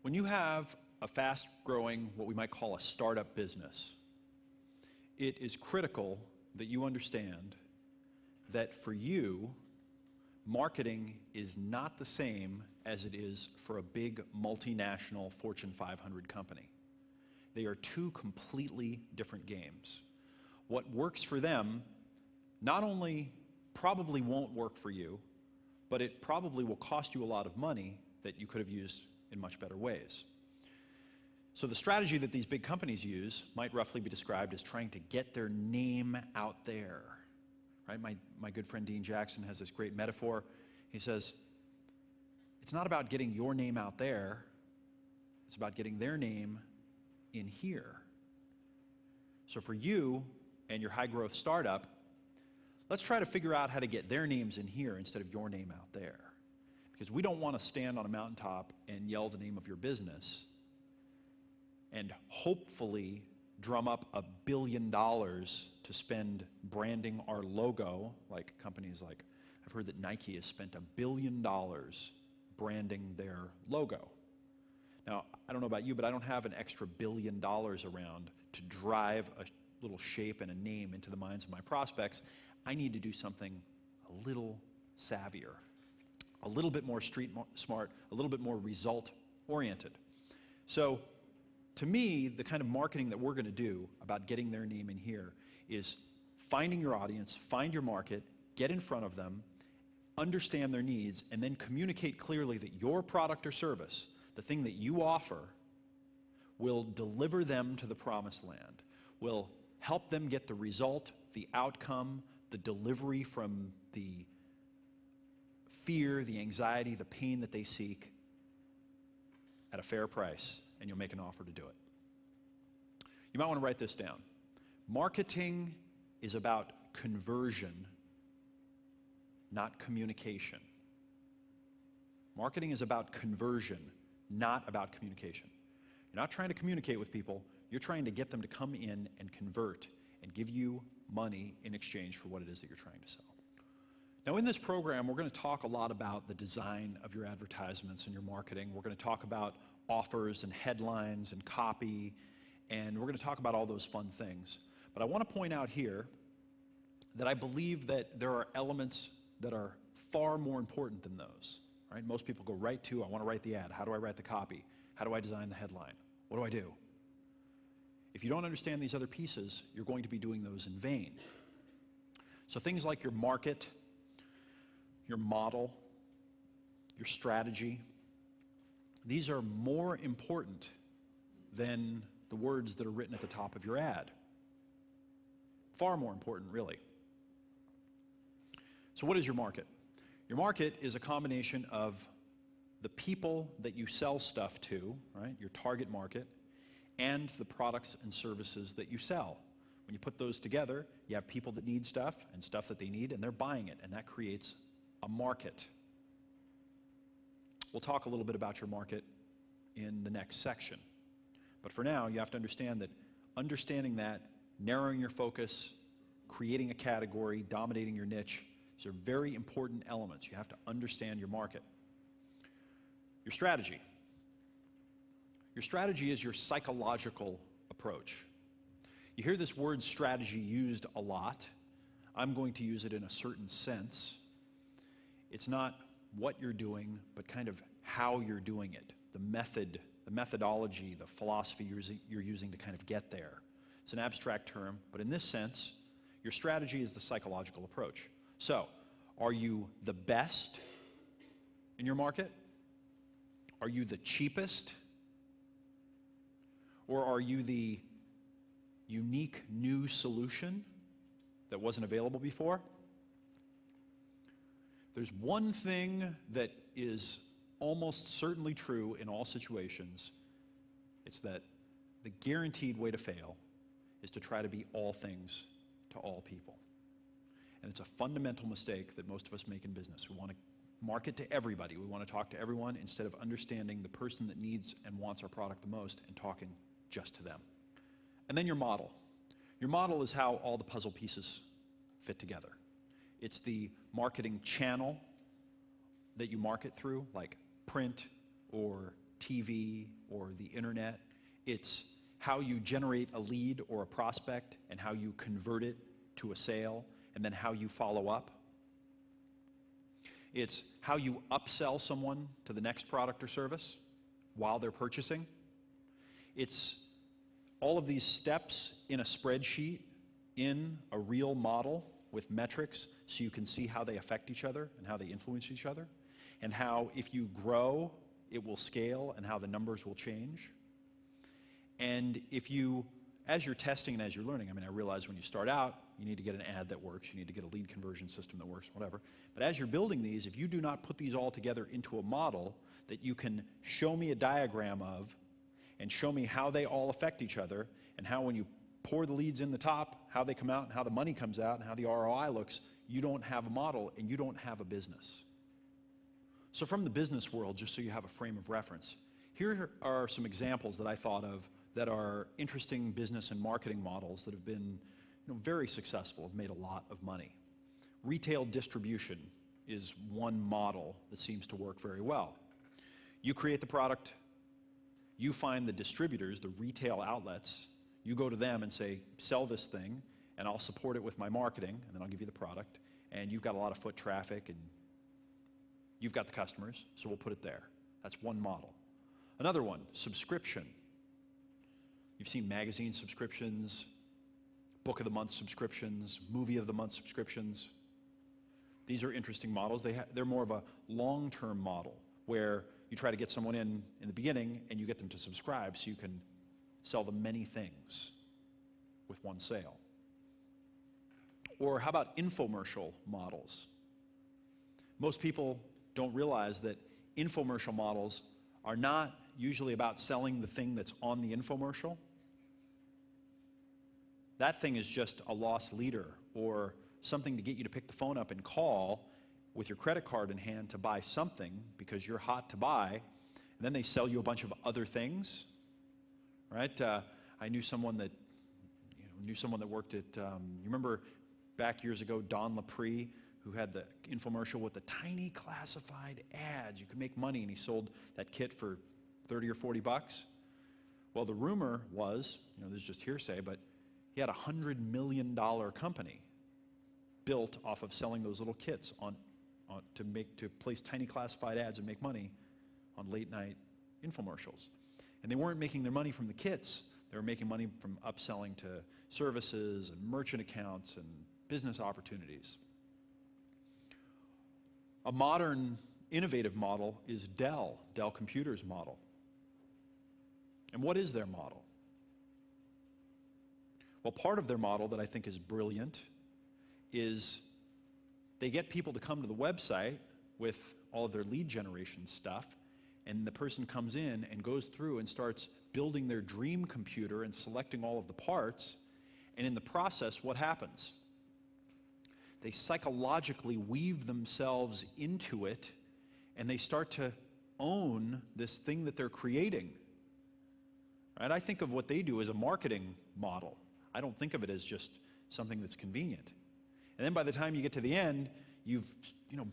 When you have a fast-growing, what we might call a startup business, it is critical that you understand that for you, marketing is not the same as it is for a big multinational Fortune 500 company. They are two completely different games. What works for them not only probably won't work for you, but it probably will cost you a lot of money that you could have used in much better ways. So the strategy that these big companies use might roughly be described as trying to get their name out there. Right? My good friend Dean Jackson has this great metaphor. He says, it's not about getting your name out there, it's about getting their name in here. So for you and your high-growth startup, let's try to figure out how to get their names in here instead of your name out there. Because we don't want to stand on a mountaintop and yell the name of your business and hopefully drum up $1 billion to spend branding our logo, like companies like, I've heard that Nike has spent $1 billion branding their logo. Now, I don't know about you, but I don't have an extra $1 billion around to drive a little shape and a name into the minds of my prospects. I need to do something a little savvier, a little bit more street smart, a little bit more result-oriented. So, to me, the kind of marketing that we're going to do about getting their name in here is finding your audience, find your market, get in front of them, understand their needs, and then communicate clearly that your product or service, the thing that you offer, will deliver them to the promised land, will help them get the result, the outcome, the delivery from the fear, the anxiety, the pain that they seek at a fair price, and you'll make an offer to do it. You might want to write this down. Marketing is about conversion, not communication. Marketing is about conversion, not about communication. You're not trying to communicate with people, you're trying to get them to come in and convert and give you money in exchange for what it is that you're trying to sell. Now in this program, we're going to talk a lot about the design of your advertisements and your marketing. We're going to talk about offers and headlines and copy, and we're going to talk about all those fun things. But I want to point out here that I believe that there are elements that are far more important than those. Right? Most people go right to, I want to write the ad. How do I write the copy? How do I design the headline? What do I do? If you don't understand these other pieces, you're going to be doing those in vain. So things like your market, your model, your strategy, these are more important than the words that are written at the top of your ad. Far more important, really. So what is your market? Your market is a combination of the people that you sell stuff to, right, your target market, and the products and services that you sell. When you put those together, you have people that need stuff and stuff that they need, and they're buying it, and that creates a market. We'll talk a little bit about your market in the next section. But for now, you have to understand that understanding that, narrowing your focus, creating a category, dominating your niche, these are very important elements. You have to understand your market. Your strategy. Your strategy is your psychological approach. You hear this word strategy used a lot. I'm going to use it in a certain sense. It's not what you're doing, but kind of how you're doing it, the method, the methodology, the philosophy you're using to kind of get there. It's an abstract term, but in this sense, your strategy is the psychological approach. So, are you the best in your market? Are you the cheapest? Or are you the unique new solution that wasn't available before? There's one thing that is almost certainly true in all situations. It's that the guaranteed way to fail is to try to be all things to all people. And it's a fundamental mistake that most of us make in business. We want to market to everybody. We want to talk to everyone instead of understanding the person that needs and wants our product the most and talking just to them. And then your model. Your model is how all the puzzle pieces fit together. It's the marketing channel that you market through, like print or TV or the internet. It's how you generate a lead or a prospect and how you convert it to a sale and then how you follow up. It's how you upsell someone to the next product or service while they're purchasing. It's all of these steps in a spreadsheet in a real model with metrics so you can see how they affect each other and how they influence each other, and how if you grow, it will scale and how the numbers will change. And if you, as you're testing and as you're learning, I realize when you start out, you need to get an ad that works, you need to get a lead conversion system that works, whatever. But as you're building these, if you do not put these all together into a model that you can show me a diagram of and show me how they all affect each other and how when you pour the leads in the top, how they come out and how the money comes out and how the ROI looks, you don't have a model and you don't have a business. So from the business world, just so you have a frame of reference, here are some examples that I thought of that are interesting business and marketing models that have been very successful, have made a lot of money. Retail distribution is one model that seems to work very well. You create the product, you find the distributors, the retail outlets, you go to them and say, sell this thing, and I'll support it with my marketing, and then I'll give you the product, and you've got a lot of foot traffic, and you've got the customers, so we'll put it there. That's one model. Another one, subscription. You've seen magazine subscriptions, book of the month subscriptions, movie of the month subscriptions. These are interesting models. They're more of a long-term model where you try to get someone in the beginning and you get them to subscribe so you can sell them many things with one sale. Or how about infomercial models? Most people don't realize that infomercial models are not usually about selling the thing that's on the infomercial. That thing is just a lost leader or something to get you to pick the phone up and call with your credit card in hand to buy something because you're hot to buy, and then they sell you a bunch of other things, right? I knew someone that worked at, you remember back years ago, Don Lapre, who had the infomercial with the tiny classified ads. You could make money, and he sold that kit for 30 or 40 bucks. Well, the rumor was, this is just hearsay, but he had a $100 million company built off of selling those little kits to place tiny classified ads and make money on late night infomercials. And they weren't making their money from the kits. They were making money from upselling to services and merchant accounts and business opportunities. A modern, innovative model is Dell Computers model. And what is their model? Well, part of their model that I think is brilliant is they get people to come to the website with all of their lead generation stuff, and the person comes in and goes through and starts building their dream computer and selecting all of the parts, and in the process, what happens? They psychologically weave themselves into it, and they start to own this thing that they're creating. Right? I think of what they do as a marketing model. I don't think of it as just something that's convenient. And then by the time you get to the end, you've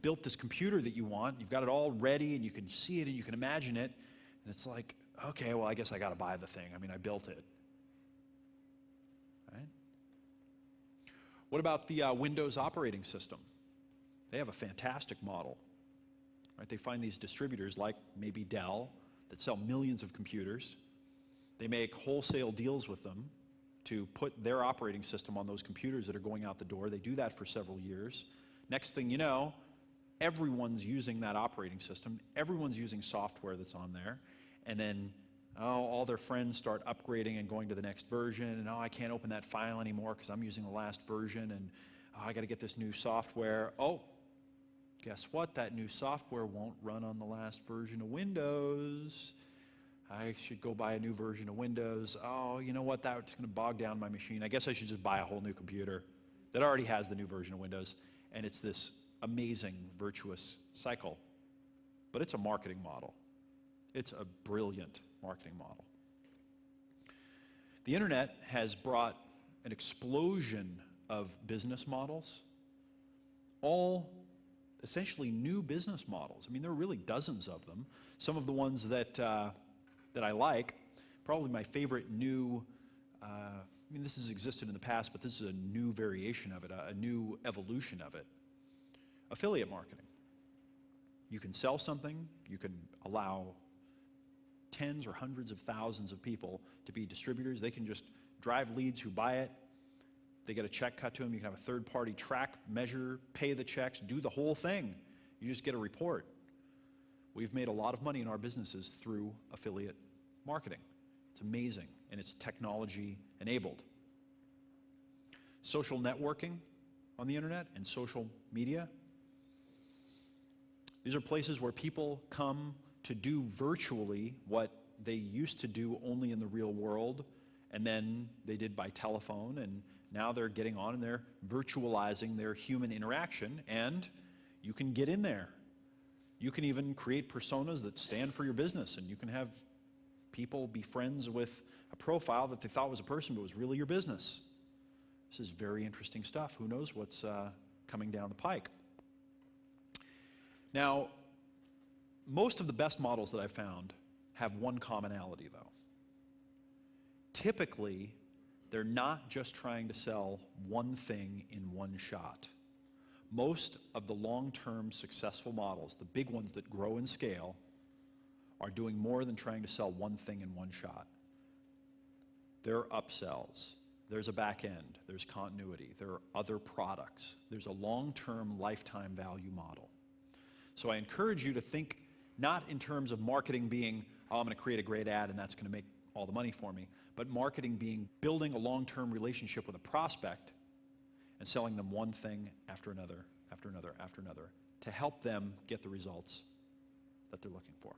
built this computer that you want, you've got it all ready, and you can see it and you can imagine it, and it's like, okay, well, I guess I got to buy the thing. I built it. Right? What about the Windows operating system? They have a fantastic model. Right? They find these distributors like maybe Dell that sell millions of computers. They make wholesale deals with them to put their operating system on those computers that are going out the door. They do that for several years. Next thing you know, everyone's using that operating system. Everyone's using software that's on there. And then, all their friends start upgrading and going to the next version. And, I can't open that file anymore because I'm using the last version. And, I got to get this new software. Oh, guess what? That new software won't run on the last version of Windows. I should go buy a new version of Windows. Oh, you know what? That's going to bog down my machine. I guess I should just buy a whole new computer that already has the new version of Windows. And it's this amazing, virtuous cycle. But it's a marketing model. It's a brilliant marketing model. The internet has brought an explosion of business models, all essentially new business models. I mean, there are really dozens of them. Some of the ones that I like, probably my favorite new, I mean, this has existed in the past, but this is a new variation of it, a new evolution of it. Affiliate marketing. You can sell something, you can allow tens or hundreds of thousands of people to be distributors. They can just drive leads who buy it. They get a check cut to them. You can have a third-party track, measure, pay the checks, do the whole thing. You just get a report. We've made a lot of money in our businesses through affiliate marketing. It's amazing, and it's technology-enabled. Social networking on the internet and social media. These are places where people come to do virtually what they used to do only in the real world, and then they did by telephone, and now they're getting on and they're virtualizing their human interaction, and you can get in there. You can even create personas that stand for your business, and you can have people be friends with a profile that they thought was a person but was really your business. This is very interesting stuff. Who knows what's coming down the pike. Now, most of the best models that I've found have one commonality, though. Typically, they're not just trying to sell one thing in one shot. Most of the long-term successful models, the big ones that grow and scale, are doing more than trying to sell one thing in one shot. There are upsells. There's a back end. There's continuity. There are other products. There's a long-term lifetime value model. So I encourage you to think not in terms of marketing being, oh, I'm going to create a great ad and that's going to make all the money for me, but marketing being building a long-term relationship with a prospect and selling them one thing after another, after another, after another, to help them get the results that they're looking for.